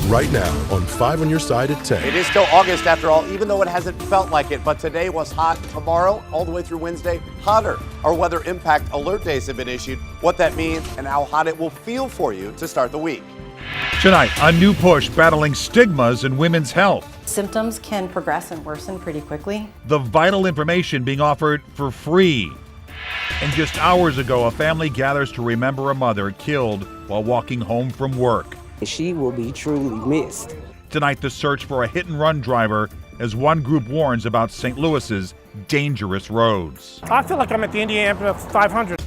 right now on 5 on your side at 10. It is still August after all, even though it hasn't felt like it. But today was hot. Tomorrow, all the way through Wednesday, hotter. Our weather impact alert days have been issued. What that means and how hot it will feel for you to start the week. Tonight, a new push battling stigmas in women's health. Symptoms can progress and worsen pretty quickly. The vital information being offered for free. And just hours ago, a family gathers to remember a mother killed while walking home from work. She will be truly missed. Tonight, the search for a hit-and-run driver as one group warns about St. Louis's dangerous roads. I feel like I'm at the Indianapolis 500.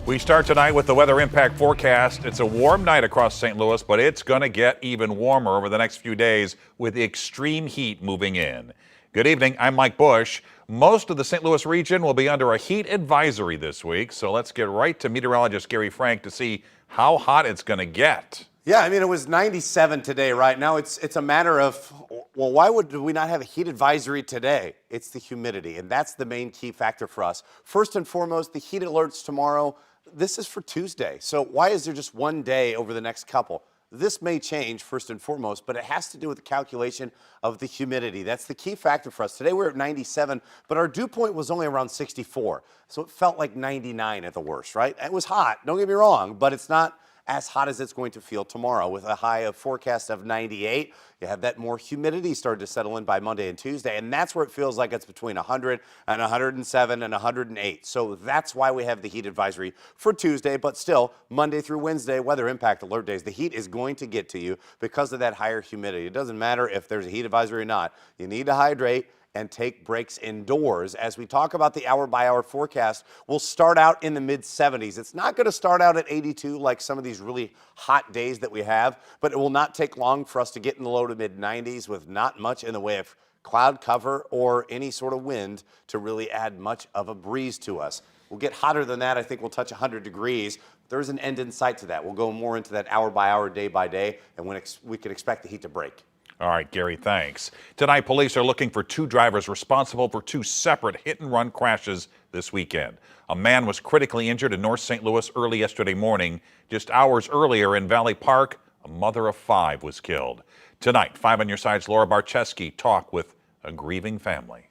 We start tonight with the weather impact forecast. It's a warm night across St. Louis, but it's going to get even warmer over the next few days with extreme heat moving in. Good evening, I'm Mike Bush. Most of the St. Louis region will be under a heat advisory this week, so let's get right to meteorologist Gary Frank to see how hot it's going to get. Yeah, I mean, it was 97 today, right? Now it's a matter of, well, why would we not have a heat advisory today? It's the humidity, and that's the main key factor for us. First and foremost, the heat alerts tomorrow. This is for Tuesday. So why is there just one day over the next couple? This may change first and foremost, but it has to do with the calculation of the humidity. That's the key factor for us. Today we're at 97, but our dew point was only around 64. So it felt like 99 at the worst, right? It was hot, don't get me wrong, but it's not as hot as it's going to feel tomorrow with a high of forecast of 98. You have that more humidity started to settle in by Monday and Tuesday, and that's where it feels like it's between 100 and 107 and 108. So that's why we have the heat advisory for Tuesday, but still Monday through Wednesday, weather impact alert days. The heat is going to get to you because of that higher humidity. It doesn't matter if there's a heat advisory or not. You need to hydrate and take breaks indoors. As we talk about the hour-by-hour forecast, we'll start out in the mid-70s. It's not going to start out at 82 like some of these really hot days that we have, but it will not take long for us to get in the low to mid-90s with not much in the way of cloud cover or any sort of wind to really add much of a breeze to us. We'll get hotter than that. I think we'll touch 100 degrees. There's an end in sight to that. We'll go more into that hour-by-hour, day-by-day, and when we can expect the heat to break. All right, Gary, thanks. Tonight, police are looking for two drivers responsible for two separate hit-and-run crashes this weekend. A man was critically injured in North St. Louis early yesterday morning. Just hours earlier in Valley Park, a mother of 5 was killed. Tonight, 5 on your side's Laura Barczewski talk with a grieving family.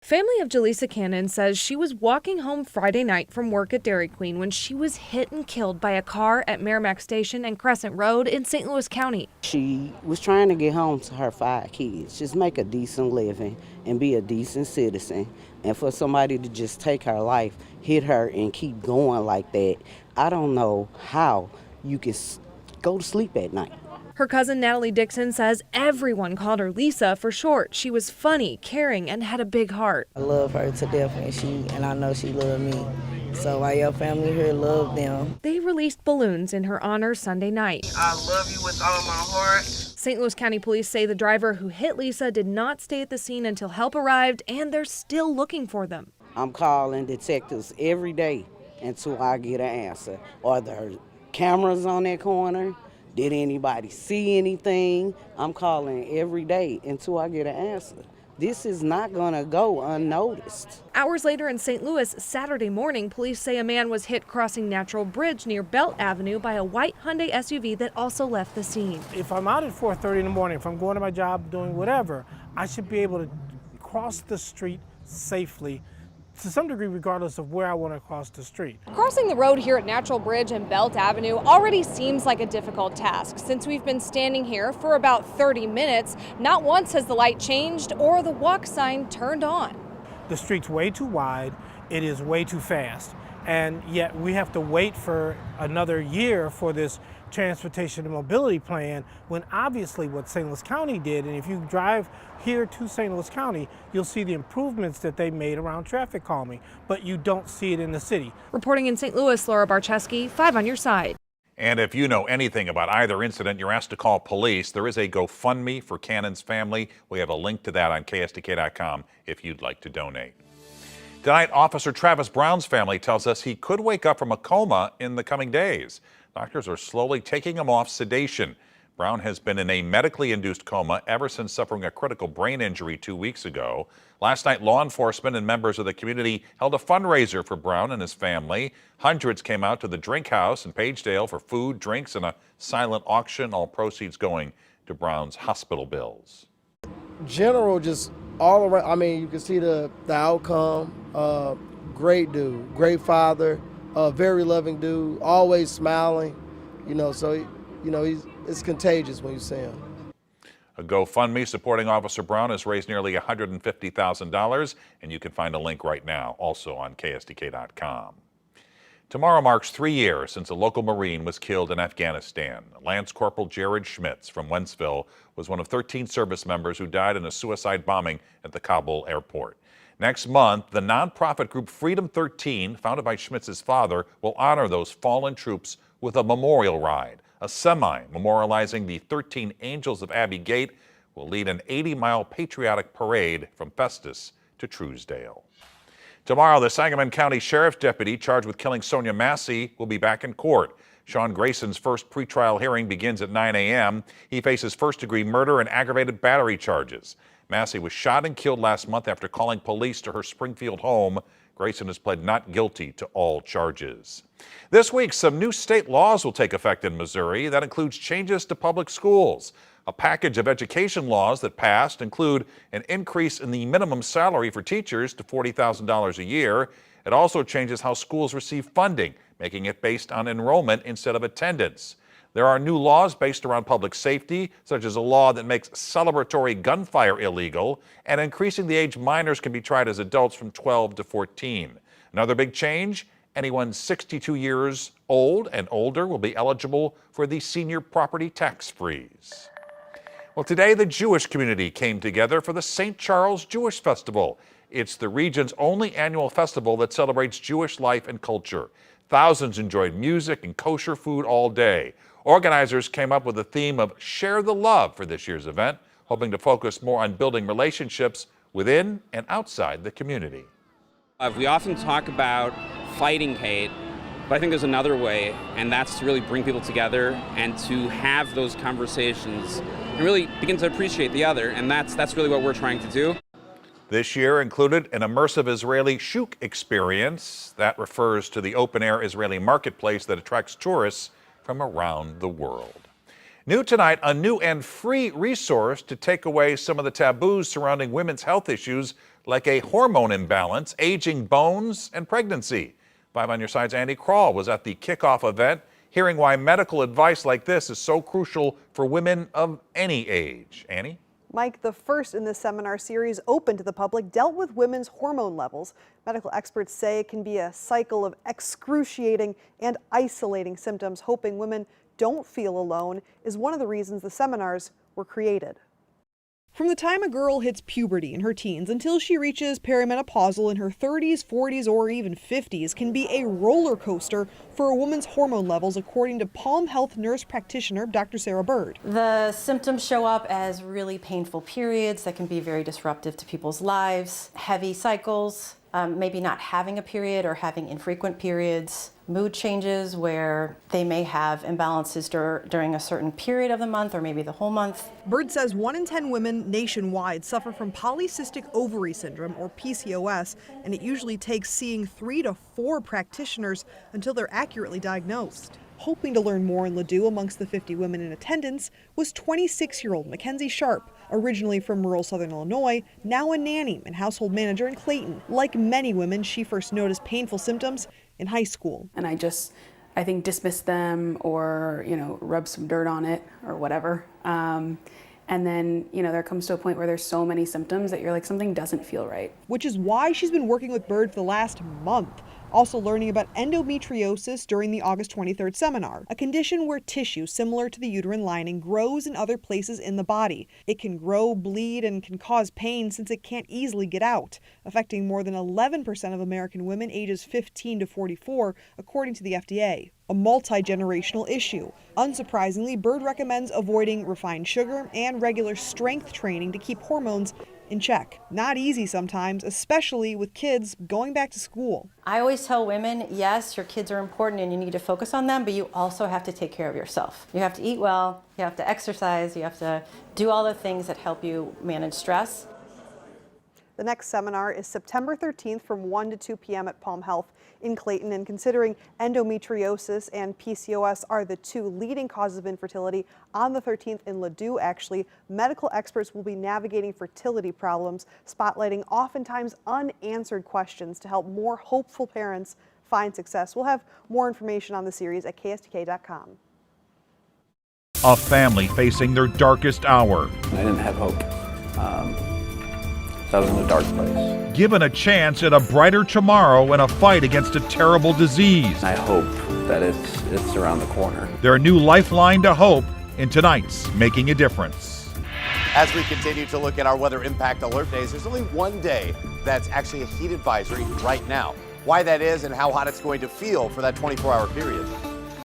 Family of Jaleesa Cannon says she was walking home Friday night from work at Dairy Queen when she was hit and killed by a car at Merrimack Station and Crescent Road in St. Louis County. She was trying to get home to her 5 kids, just make a decent living and be a decent citizen. And for somebody to just take her life, hit her and keep going like that, I don't know how you can go to sleep at night. Her cousin Natalie Dixon says everyone called her Lisa for short. She was funny, caring, and had a big heart. I love her to death, and I know she loved me. So while your family here love them. They released balloons in her honor Sunday night. I love you with all my heart. St. Louis County Police say the driver who hit Lisa did not stay at the scene until help arrived, and they're still looking for them. I'm calling detectives every day until I get an answer. Are there cameras on that corner? Did anybody see anything? I'm calling every day until I get an answer. This is not gonna go unnoticed. Hours later in St. Louis, Saturday morning, police say a man was hit crossing Natural Bridge near Belt Avenue by a white Hyundai SUV that also left the scene. If I'm out at 4:30 in the morning, if I'm going to my job, doing whatever, I should be able to cross the street safely, to some degree, regardless of where I want to cross the street. Crossing the road here at Natural Bridge and Belt Avenue already seems like a difficult task. Since we've been standing here for about 30 minutes, not once has the light changed or the walk sign turned on. The street's way too wide, it is way too fast, and yet we have to wait for another year for this transportation and mobility plan when obviously what St. Louis County did, and if you drive here to St. Louis County, you'll see the improvements that they made around traffic calming, but you don't see it in the city. Reporting in St. Louis, Laura Barczewski, 5 on your side. And if you know anything about either incident, you're asked to call police. There is a GoFundMe for Cannon's family. We have a link to that on KSDK.com if you'd like to donate. Tonight, Officer Travis Brown's family tells us he could wake up from a coma in the coming days. Doctors are slowly taking him off sedation. Brown has been in a medically induced coma ever since suffering a critical brain injury 2 weeks ago. Last night, law enforcement and members of the community held a fundraiser for Brown and his family. Hundreds came out to the Drink House in Pagedale for food, drinks, and a silent auction, all proceeds going to Brown's hospital bills. General, just all around, I mean, you can see the outcome. Great dude, great father, very loving dude, always smiling, so, it's contagious when you see him. A GoFundMe supporting Officer Brown has raised nearly $150,000, and you can find a link right now, also on KSDK.com. Tomorrow marks 3 years since a local Marine was killed in Afghanistan. Lance Corporal Jared Schmitz from Wentzville was one of 13 service members who died in a suicide bombing at the Kabul airport. Next month, the nonprofit group Freedom 13, founded by Schmitz's father, will honor those fallen troops with a memorial ride. A semi memorializing the 13 Angels of Abbey Gate will lead an 80-mile patriotic parade from Festus to Truesdale. Tomorrow, the Sangamon County Sheriff's deputy charged with killing Sonia Massey will be back in court. Sean Grayson's first pretrial hearing begins at 9 a.m. He faces first-degree murder and aggravated battery charges. Massey was shot and killed last month after calling police to her Springfield home. Grayson has pled not guilty to all charges. This week, some new state laws will take effect in Missouri. That includes changes to public schools. A package of education laws that passed include an increase in the minimum salary for teachers to $40,000 a year. It also changes how schools receive funding, making it based on enrollment instead of attendance. There are new laws based around public safety, such as a law that makes celebratory gunfire illegal and increasing the age minors can be tried as adults from 12 to 14. Another big change, anyone 62 years old and older will be eligible for the senior property tax freeze. Well, today the Jewish community came together for the St. Charles Jewish Festival. It's the region's only annual festival that celebrates Jewish life and culture. Thousands enjoyed music and kosher food all day. Organizers came up with a theme of Share the Love for this year's event, hoping to focus more on building relationships within and outside the community. We often talk about fighting hate, but I think there's another way, and that's to really bring people together and to have those conversations and really begin to appreciate the other, and that's really what we're trying to do. This year included an immersive Israeli shuk experience. That refers to the open-air Israeli marketplace that attracts tourists from around the world. New tonight, a new and free resource to take away some of the taboos surrounding women's health issues like a hormone imbalance, aging bones, and pregnancy. 5 on Your Side's Andy Kroll was at the kickoff event, hearing why medical advice like this is so crucial for women of any age. Annie? Mike, the first in this seminar series open to the public, dealt with women's hormone levels. Medical experts say it can be a cycle of excruciating and isolating symptoms. Hoping women don't feel alone is one of the reasons the seminars were created. From the time a girl hits puberty in her teens until she reaches perimenopausal in her 30s, 40s, or even 50s can be a roller coaster for a woman's hormone levels, according to Palm Health nurse practitioner Dr. Sarah Bird. The symptoms show up as really painful periods that can be very disruptive to people's lives, heavy cycles, maybe not having a period or having infrequent periods, mood changes where they may have imbalances during a certain period of the month or maybe the whole month. Bird says 1 in 10 women nationwide suffer from polycystic ovary syndrome, or PCOS, and it usually takes seeing 3 to 4 practitioners until they're accurately diagnosed. Hoping to learn more in Ladue, amongst the 50 women in attendance was 26-year-old Mackenzie Sharp, originally from rural southern Illinois, now a nanny and household manager in Clayton. Like many women, she first noticed painful symptoms in high school. And I think, dismissed them or, rubbed some dirt on it or whatever. And then, there comes to a point where there's so many symptoms that you're like, something doesn't feel right. Which is why she's been working with Bird for the last month. Also learning about endometriosis during the August 23rd seminar, a condition where tissue similar to the uterine lining grows in other places in the body. It can grow, bleed, and can cause pain since it can't easily get out, affecting more than 11% of American women ages 15 to 44, according to the FDA. a multi-generational issue. Unsurprisingly, Bird recommends avoiding refined sugar and regular strength training to keep hormones in check. Not easy sometimes, especially with kids going back to school. I always tell women, yes, your kids are important and you need to focus on them, but you also have to take care of yourself. You have to eat well, you have to exercise, you have to do all the things that help you manage stress. The next seminar is September 13th from 1 to 2 p.m. at Palm Health in Clayton. And considering endometriosis and PCOS are the two leading causes of infertility, on the 13th in Ladue, actually, medical experts will be navigating fertility problems, spotlighting oftentimes unanswered questions to help more hopeful parents find success. We'll have more information on the series at KSTK.com. A family facing their darkest hour. I didn't have hope. I was in a dark place. Given a chance at a brighter tomorrow in a fight against a terrible disease. I hope that it's around the corner. Their new lifeline to hope in tonight's Making a Difference. As we continue to look at our weather impact alert days, there's only one day that's actually a heat advisory right now. Why that is and how hot it's going to feel for that 24-hour period.